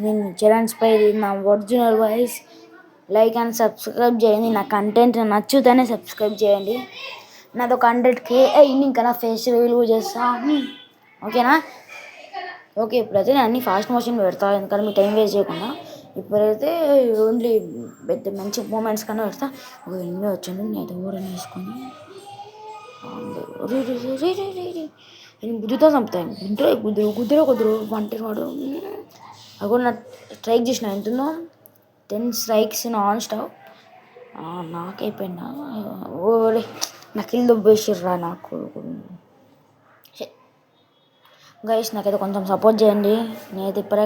నేను చరణ్ స్పై నా original voice. Like and subscribe చేయండి. నా కంటెంట్ నచ్చుతేనే సబ్స్క్రైబ్ చేయండి. నాది ఒక 100K అయింది. ఇంకా నా ఫేస్ రివీల్ చేస్తా. ఓకేనా? ఓకే, ఇప్పుడైతే నేను అన్ని ఫాస్ట్ మోషన్ పెడతా, ఎందుకంటే మీ టైం వేస్ట్ చేయకుండా. ఇప్పుడైతే ఓన్లీ పెద్ద మంచి మూమెంట్స్ కన్నా పెడతా. ఒక ఎన్నో వచ్చింది, నేనైతే కూడా వేసుకొని నేను గుద్దుతో చంపుతాను. కుదురు వంటి వాడు అది కూడా నా స్ట్రైక్ చేసిన ఎంతుందో 10 strikes నాన్ స్టాప్. నాకైపోయినా ఓడే నకిల్ దొబ్బేసిర్రా నాకు. గైస్ నాకైతే కొంచెం సపోర్ట్ చేయండి. నేనైతే ఇప్పుడే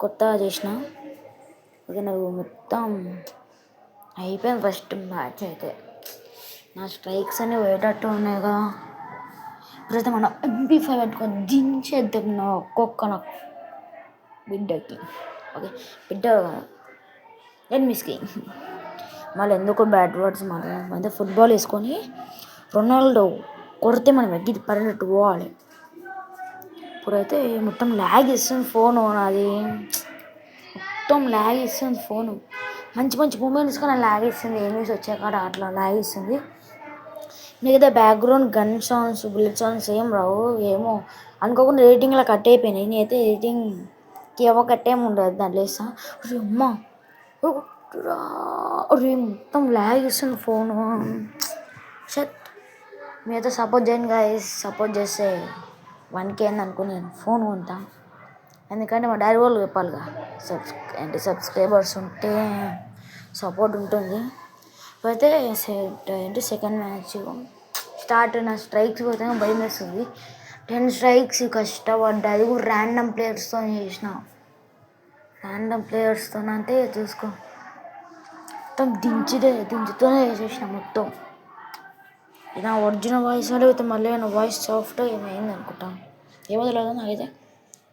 కొత్తగా చేసిన. ఓకే, నాకు మొత్తం అయిపోయింది ఫస్ట్ మ్యాచ్. అయితే నా స్ట్రైక్స్ అన్నీ పోయేటట్టు ఉన్నాయి కదా. ఇప్పుడైతే మనం MP5 పెట్టుకొని దించేద్దాం నా ఒక్కొక్క బిడ్డకి. ఓకే, బిడ్డ ఎనిమిస్కి మళ్ళీ ఎందుకో బ్యాడ్ వర్డ్స్ మాట్లాడాలి. అయితే ఫుట్బాల్ వేసుకొని రొనాల్డో కొడితే మనం ఎగ్గి పడినట్టు పోవాలి. ఇప్పుడైతే మొత్తం ల్యాగ్ ఇస్తుంది ఫోను. నాది మొత్తం ల్యాగ్ ఇస్తుంది ఫోను. మంచి మంచి మూమెంట్స్ కానీ ల్యాగ్ ఇస్తుంది. ఎనిమిస్ వచ్చాక అట్లా ల్యాగ్ ఇస్తుంది. మిగతా background gun sounds, bullet sounds ఏం రావు. ఏమో అనుకోకుండా రేటింగ్లో కట్ అయిపోయినాయి. నేనైతే రేటింగ్కి ఏమో కట్ ఏమి ఉండదు దాంట్లో వేస్తా. అమ్మా మొత్తం ల్యాగ్ ఇస్తుంది ఫోను. షట్, మీతో సపోర్ట్ చేయండి గాయస్. సపోర్ట్ చేస్తే 1K అనుకుని నేను ఫోన్ కొంటా. ఎందుకంటే మా డాడీ వాళ్ళు చెప్పాలిగా, సబ్స్క్రైబర్స్ ఉంటే సపోర్ట్ ఉంటుంది. అయితే సెకండ్ మ్యాచ్ స్టార్ట్. నా స్ట్రైక్స్ పోతే భయం వేస్తుంది. 10 strikes కష్టపడ్డా. అది కూడా ర్యాండమ్ ప్లేయర్స్తో చేసిన. ర్యాండమ్ ప్లేయర్స్తో అంటే చూసుకో, మొత్తం దించుతూనే చేసేసిన మొత్తం. నా ఒరిజినల్ వాయిస్ అడిగితే మళ్ళీ నా వాయిస్ సాఫ్ట్ ఏమైంది అనుకుంటాను. ఏమో తెలియదు నాకైతే.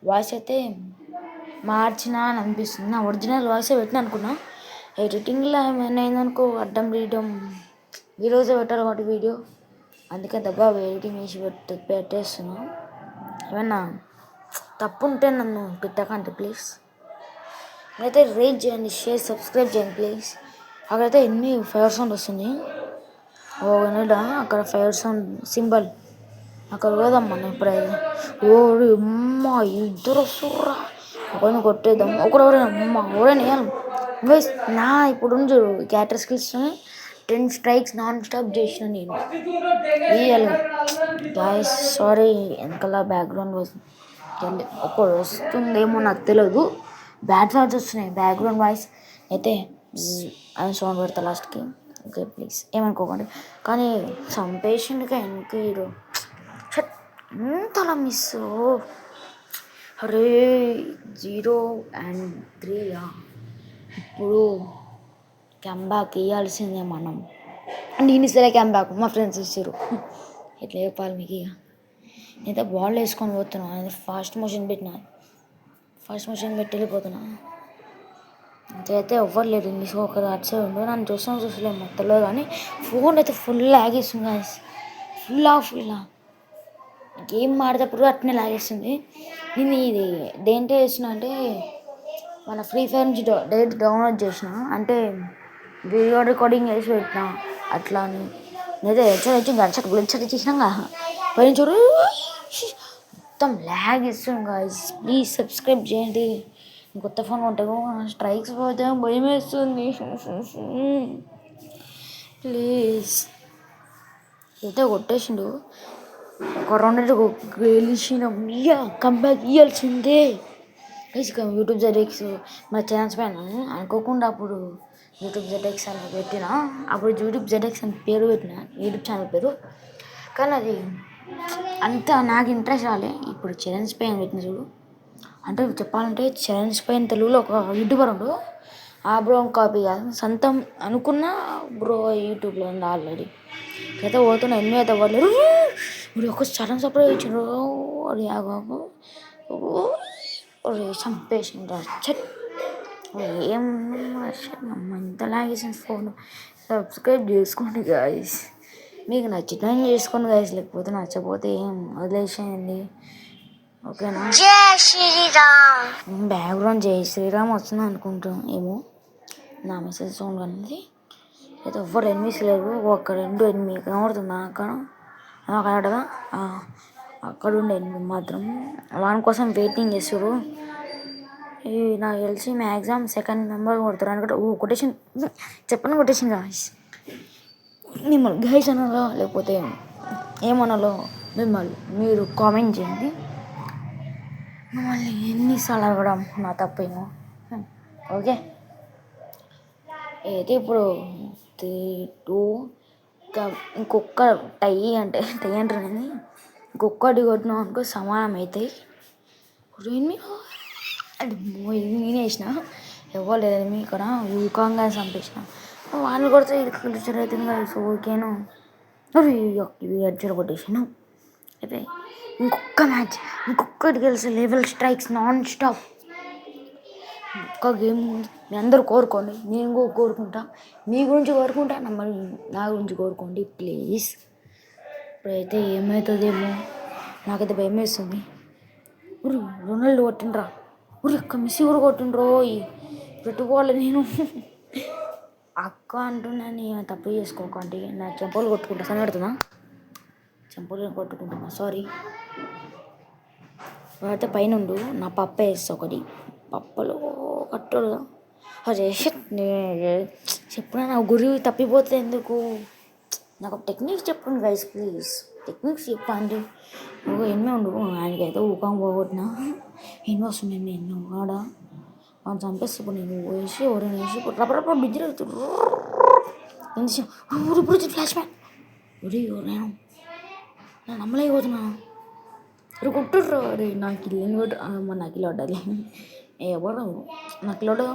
వాయిస్ అయితే మార్చినా అని అనిపిస్తుంది. నా ఒరిజినల్ వాయిసే పెట్టిన అనుకున్నా. ఎడిటింగ్లో ఏమైనా అయిందనుకో, అడ్డం రీయడం. ఈరోజే పెట్టాలి కాబట్టి వీడియో, అందుకే దబ్బా ఎడిటింగ్ వేసి పెట్టేస్తున్నా. ఏమన్నా తప్పు ఉంటే నన్ను పెట్టకండి ప్లీజ్. అయితే రేట్ చేయండి, షేర్, సబ్స్క్రైబ్ చేయండి ప్లీజ్. అక్కడైతే ఎన్ని ఫైర్ సౌండ్ వస్తుంది. అక్కడ ఫైర్ సౌండ్ సింబల్ అక్కడ పోదాం మనం ఇప్పుడైతే. అమ్మ ఇద్దరు వస్తుర్రా. ఒకరిని కొట్టేద్దాం. ఒకరెవరైనా ఎవరైనా వేయాలి. నా ఇప్పుడు క్యారెక్టర్ స్కిల్స్ని 10 strikes నాన్ స్టాప్ చేసిన నేను. వేయాలి గాయస్. సారీ, వెనకాల బ్యాక్గ్రౌండ్ ఒకడు వస్తుందేమో నాకు తెలియదు. బ్యాడ్ సౌండ్స్ వస్తున్నాయి. బ్యాక్గ్రౌండ్ వాయిస్ అయితే అని సౌండ్ పెడతా లాస్ట్కి. ఓకే ప్లీజ్ ఏమనుకోకండి. కానీ చంపేసిండుగా వెనక ఎంతలా మిస్. అరే 0-3. ఇప్పుడు క్యాంబ్యాక్ వేయాల్సిందే మనం. నేను ఇస్తలే క్యాంబ్యాక్, మా ఫ్రెండ్స్ ఇచ్చారు. ఎట్లా చెప్పాలి మీకు? ఇక నేనైతే బాల్ వేసుకొని పోతున్నా. ఫాస్ట్ మోషన్ పెట్టి వెళ్ళిపోతున్నా. అయితే ఎవ్వరు లేదు. ఇంగ్లీష్ ఒకరు అటు సైడ్ ఉండు. నన్ను చూసలేము మొత్తంలో. కానీ ఫోన్ అయితే ఫుల్ లాగేస్తుంది గాయస్. ఫుల్ గేమ్ ఆడేటప్పుడు అట్నే లాగేస్తుంది. నేను ఇది దేంట్లో వేసిన అంటే మన ఫ్రీ ఫైర్ నుంచి డైరెక్ట్ డౌన్లోడ్ చేసిన. అంటే వీడియో రికార్డింగ్ చేసి పెట్టిన అట్లా అని. నేనైతే వచ్చి గంటకు గురించి చేసినాక పైన చూడు మొత్తం ల్యాగ్ ఇస్తుంది గాయస్. ప్లీజ్ సబ్స్క్రైబ్ చేయండి. కొత్త ఫోన్ కొంటాము. స్ట్రైక్స్ పోతే భయం వేస్తుంది ప్లీజ్. అయితే కొట్టేసిండు. ఒక 2 గెలిచినాం. కంబ్యాక్ ఇవ్వాల్సిందే. యూట్యూబ్ ZX మా ఛానల్స్ పైన అనుకోకుండా అప్పుడు యూట్యూబ్ ZX అని పెట్టిన. అప్పుడు యూట్యూబ్ ZX అని పేరు పెట్టిన, యూట్యూబ్ ఛానల్ పేరు. కానీ అది అంత నాకు ఇంట్రెస్ట్ రాలే. ఇప్పుడు చరణ్ స్పై అని పెట్టిన చూడు. అంటే చెప్పాలంటే చరణ్ స్పై తెలుగులో ఒక యూట్యూబర్ ఉండు. ఆ బ్రో కాపీ కాదు, సొంతం అనుకున్న బ్రో యూట్యూబ్లో ఉంది ఆల్రెడీ. అయితే పోతున్నా ఎన్ని అయితే అవ్వలేదు. మీరు ఒక సడన్ సర్ప్రైజ్ ఇచ్చారు. చంపేసిండ్రా. ఏం ఎంత లాగేసింది ఫోన్. సబ్స్క్రైబ్ చేసుకోండి గాయస్. మీకు నచ్చితే చేసుకోండి గాయస్, లేకపోతే నచ్చకపోతే ఏం వదిలేసేయండి. ఓకేనా? జై శ్రీరామ్. బ్యాక్గ్రౌండ్ జై శ్రీరామ్ వస్తుంది అనుకుంటాం ఏమో, నా మెసేజ్ సౌండ్ అనేది అయితే ఎవ్వరు ఎనిమిస్ లేరు. ఒక 2 8 కనబడుతుంది అక్కడ కనబడదా? అక్కడ ఉండే 8 మాత్రం వాని కోసం వెయిటింగ్ చేస్తారు. ఈ నాకు తెలిసి మ్యాక్సిమం సెకండ్ నెంబర్ కొడతారు అనుకుంటే. కొటేషన్ చెప్పను, కొటేషన్ గాయస్ మిమ్మల్ని గైస్ అనాలో లేకపోతే ఏమనాలో మిమ్మల్ని మీరు కామెంట్ చేయండి. మిమ్మల్ని ఎన్నిసార్లు అడగడం నా తప్పేమో. ఓకే, అయితే ఇప్పుడు 3 2 ఇంకొక టై అంటారు అని ఇంకొకటి కొట్టినాం అనుకో సమానం అవుతాయి. అంటే నేను వేసిన ఎవరు లేదని ఇక్కడ యూకంగా చంపేసిన వాళ్ళు కొడితే క్లిచర్ అవుతుంది కదా. సో ఓకేను, అడ్జర్ కొట్టేసాను. అయితే ఇంకొక మ్యాచ్, ఇంకొకటి గెలిచి లెవెల్ స్ట్రైక్స్ నాన్ స్టాప్. ఒక్క గేమ్ మీ అందరూ కోరుకోండి, నేను కూడా కోరుకుంటా, మీ గురించి కోరుకుంటా, నా గురించి కోరుకోండి ప్లీజ్. ఇప్పుడైతే ఏమవుతుందేమో నాకైతే భయం వేస్తుంది. రొనాల్డో కొట్టిండ్రా, ఒక్క మిస్సి కూడా కొట్టిండ్రో. పెట్టుకోవాలి నేను అక్క అంటున్నాను, తప్పు చేసుకోకండి. నా చెంపలు కొట్టుకుంటా, సనడుతుందా? చెంపలు కొట్టుకుంటున్నా, సారీ. అయితే పైన ఉండు, నా పప్ప వేస్తా ఒకటి. పప్పలో కట్టడు అదే చెప్పినా నా గురి తప్పిపోతే ఎందుకు? నాకు టెక్నిక్స్ చెప్పండి గైస్ ప్లీజ్, టెక్నిక్స్ చెప్పండి. ఎన్నో ఉండు, ఆయనకైతే ఊకం పోగొట్టినా ఎన్నో వస్తుంది. ఎన్నో ఆడ వాళ్ళు చంపేస్తే ఇప్పుడు నేను వేసి ఎవరైనా వేసి రబ్బరబ్బ బిజ్జలు అవుతాడు. ఇప్పుడు ఫ్లాష్ మ్యాన్ నేను నమ్మలేకపోతున్నా. కొట్టుర్రు. నాకు ఇల్లు కొట్టు, నాకు ఇల్లు పడ్డది. ఎవరు నాకు ఇల్లు